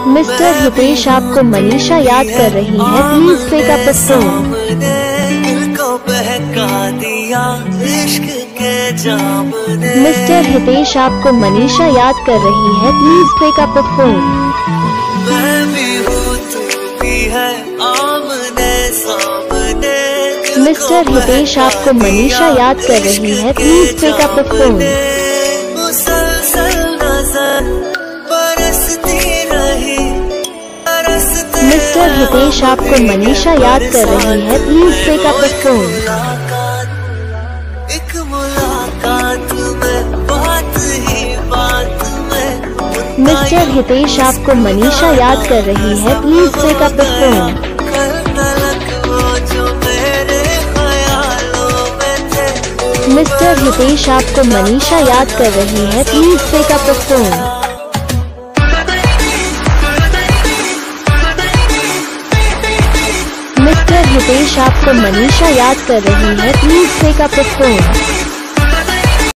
Mister Hitesh आपको मनीषा याद कर रही है, please pick up the phone. Mister Hitesh आपको मनीषा याद कर रही है, please pick up the phone. Mister Hitesh आपको मनीषा याद कर रही है, please pick up the phone. Mister Hitesh आपको मनीषा याद कर रही है, please pick up the phone. Mister Hitesh आपको मनीषा याद कर रही है, please pick up the phone. Mister Hitesh आपको मनीषा याद कर रही है, please pick up the phone. Mister Hitesh आपको मनीषा याद कर रही है, please pick up the phone.